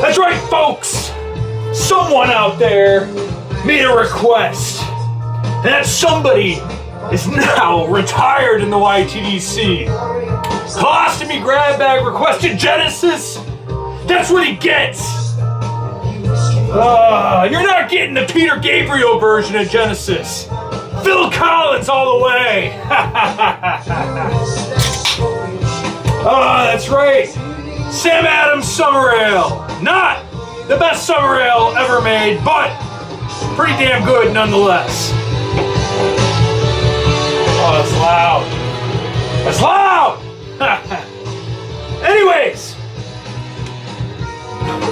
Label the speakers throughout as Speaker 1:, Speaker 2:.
Speaker 1: That's right, folks! Someone out there made a request. And that somebody is now retired in the YTDC. Colostomy grab bag requested Genesis. That's what he gets. You're not getting the Peter Gabriel version of Genesis. Phil Collins all the way. That's right. Sam Adams Summer Ale. Not the best summer ale ever made, but pretty damn good nonetheless. Oh, that's loud. That's loud! Anyways,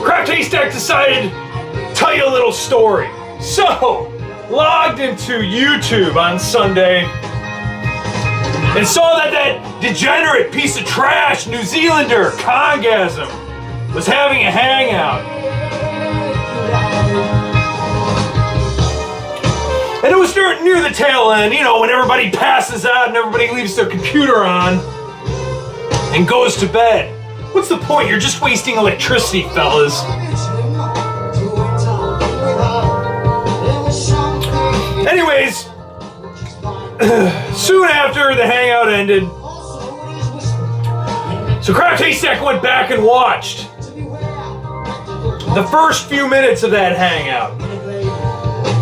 Speaker 1: Craft Haystack decided to tell you a little story. So, logged into YouTube on Sunday and saw that degenerate piece of trash New Zealander, Congasm, was having a hangout. And it was near the tail end, you know, when everybody passes out and everybody leaves their computer on and goes to bed. What's the point? You're just wasting electricity, fellas. Anyways, soon after the hangout ended, so Craft Haystack went back and watched the first few minutes of that hangout.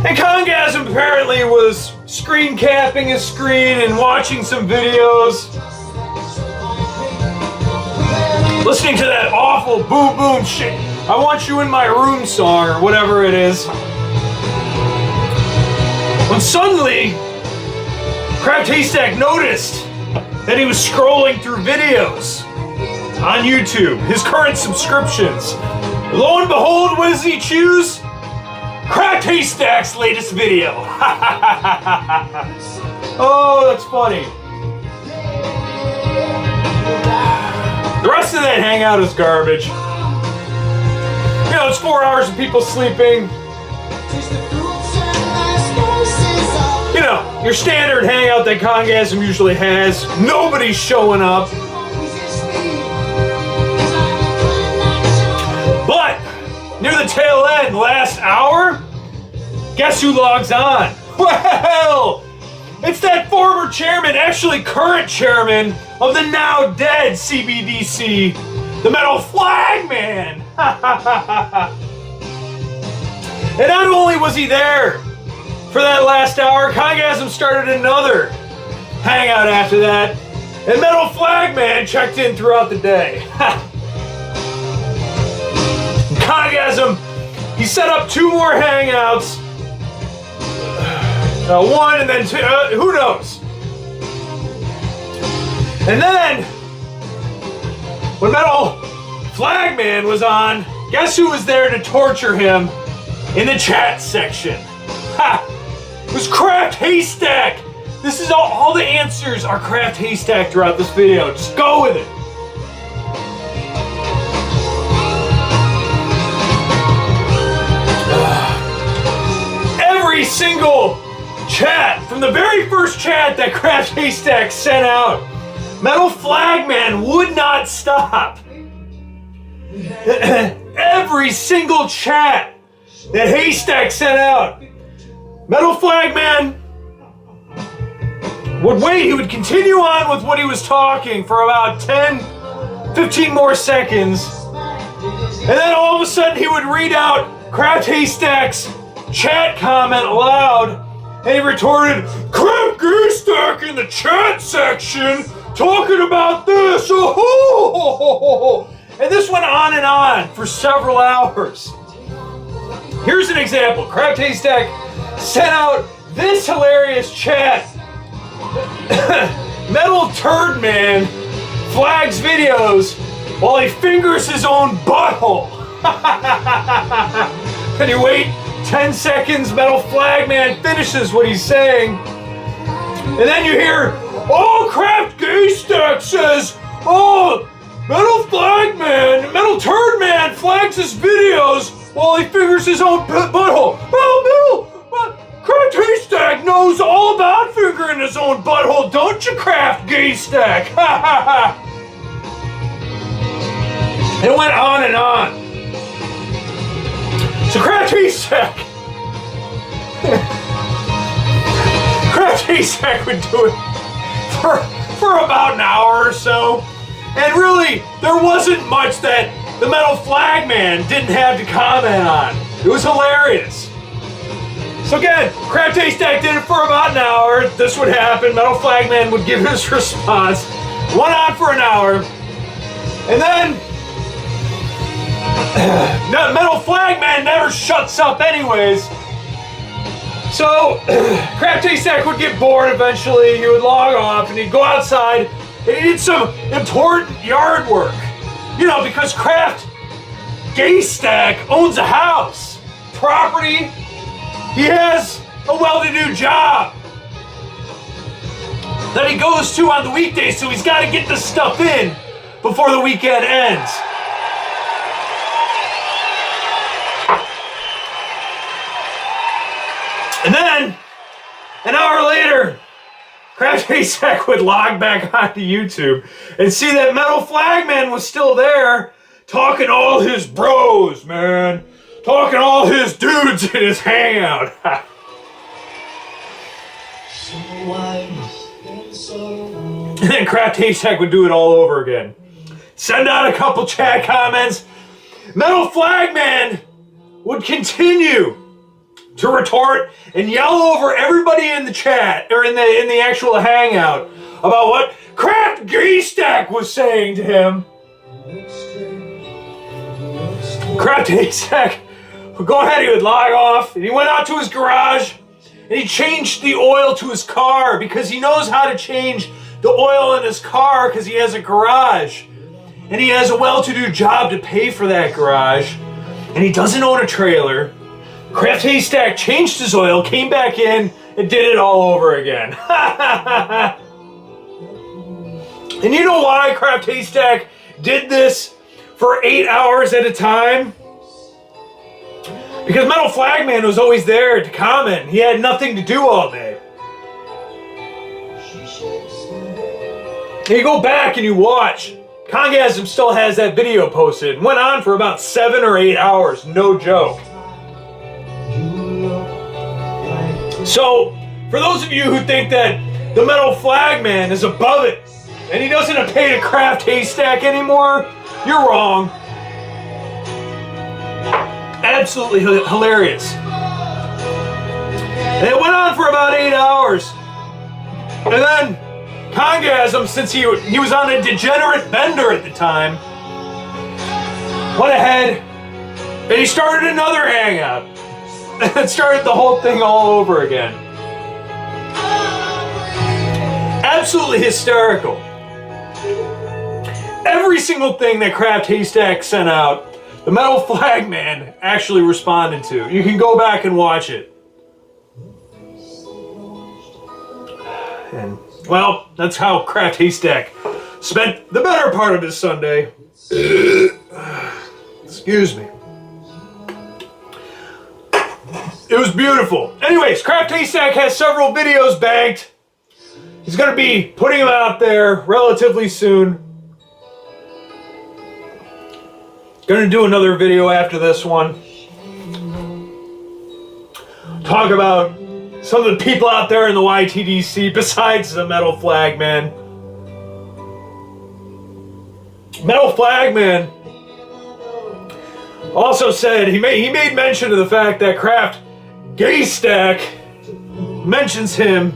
Speaker 1: And Congasm apparently was screen capping his screen and watching some videos. Listening to that awful boom boom shit. I Want You in My Room song or whatever it is. When suddenly, Craft Haystack noticed that he was scrolling through videos on YouTube, his current subscriptions. Lo and behold, what does he choose? Craft Haystack's latest video. Oh, that's funny. The rest of that hangout is garbage. You know, it's 4 hours of people sleeping. You know, your standard hangout that Congasm usually has. Nobody's showing up. But near the tail end, last hour, guess who logs on? Well, it's that former chairman, actually current chairman of the now dead CBDC, the Metal FLAGman. And not only was he there for that last hour, Congasm started another hangout after that, and Metal FLAGman checked in throughout the day. Congasm, he set up 2 more hangouts. One and then 2, who knows? And then, when Metal FLAGman was on, guess who was there to torture him in the chat section? Ha! It was Craft Haystack! This is all the answers are Craft Haystack throughout this video. Just go with it. Every single chat, from the very first chat that Craft Haystack sent out, Metal FLAGman would not stop. Every single chat that Haystack sent out, Metal FLAGman would wait. He would continue on with what he was talking for about 10, 15 more seconds. And then all of a sudden he would read out Craft Haystack's chat comment aloud. And he retorted, Craft Haystack in the chat section talking about this. Oh! And this went on for several hours. Here's an example. Craft Haystack sent out this hilarious chat. Metal Turd Man flags videos while he fingers his own butthole. And you wait 10 seconds, Metal FLAGman finishes what he's saying. And then you hear, oh, Craft Haystack says, oh, Metal FLAGman, Metal Turd Man flags his videos while he fingers his own butthole. Oh, Craft Haystack knows all about fingering his own butthole, don't you, Craft Haystack? It went on and on. So Kraft Haystack would do it for about an hour or so. And really, there wasn't much that the Metal FLAGman didn't have to comment on. It was hilarious. So again, Kraft Haystack did it for about an hour. This would happen. Metal FLAGman would give his response. Went on for an hour. And then Metal FLAGman never shuts up anyways. So Kraft Haystack would get bored eventually. He would log off and he'd go outside and he did some important yard work. You know, because Kraft Haystack owns a house, property. He has a well-to-do job that he goes to on the weekdays, so he's got to get this stuff in before the weekend ends. And then, an hour later, Kraft Haystack would log back onto YouTube and see that Metal FLAGman was still there, talking to all his bros, man. Talking to all his dudes in his hangout. And then Kraft Haystack would do it all over again. Send out a couple chat comments. Metal FLAGman would continue to retort and yell over everybody in the chat, or in the actual hangout, about what Kraft Haystack was saying to him. Kraft Haystack would go ahead, he would log off, and he went out to his garage, and he changed the oil to his car, because he knows how to change the oil in his car, because he has a garage. And he has a well-to-do job to pay for that garage, and he doesn't own a trailer. Kraft Haystack changed his oil, came back in, and did it all over again. And you know why Kraft Haystack did this for 8 hours at a time? Because Metal FLAGman was always there to comment. He had nothing to do all day. And you go back and you watch. Congasm still has that video posted. It went on for about 7 or 8 hours, no joke. So, for those of you who think that the Metal FLAGman is above it, and he doesn't pay to Kraft Haystack anymore, you're wrong. Absolutely hilarious. And it went on for about 8 hours. And then Congasm, since he was on a degenerate bender at the time, went ahead and he started another hangout. And started the whole thing all over again. Absolutely hysterical. Every single thing that Kraft Haystack sent out, the Metal FLAGman actually responded to. You can go back and watch it. And, well, that's how Kraft Haystack spent the better part of his Sunday. Excuse me. It was beautiful. Anyways, Kraft Haystack has several videos banked. He's going to be putting them out there relatively soon. Going to do another video after this one. Talk about some of the people out there in the YTDC besides the Metal FLAGman. Metal FLAGman also said he made mention of the fact that Kraft Haystack mentions him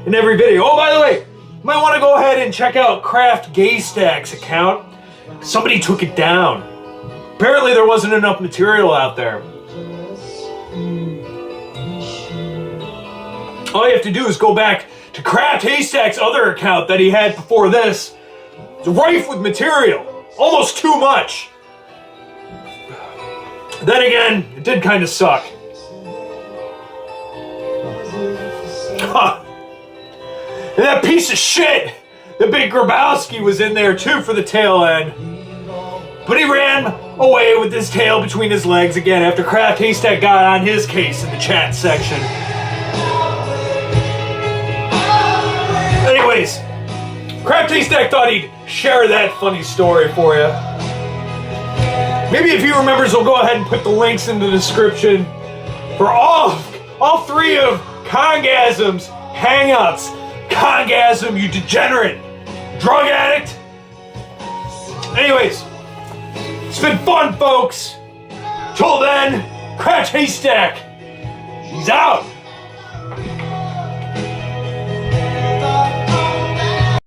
Speaker 1: in every video. Oh, by the way, you might want to go ahead and check out Kraft Haystack's account. Somebody took it down. Apparently there wasn't enough material out there. All you have to do is go back to Kraft Haystack's other account that he had before this. It's rife with material. Almost too much. Then again, it did kind of suck. And that piece of shit, the Big Grabowski, was in there too for the tail end. But he ran away with his tail between his legs again after Kraft Haystack got on his case in the chat section. Anyways, Kraft Haystack thought he'd share that funny story for you. Maybe if he remembers, we'll go ahead and put the links in the description for all three of Congasm's hangouts. Congasm, you degenerate drug addict. Anyways, it's been fun, folks. Till then, Crouch Haystack. He's out.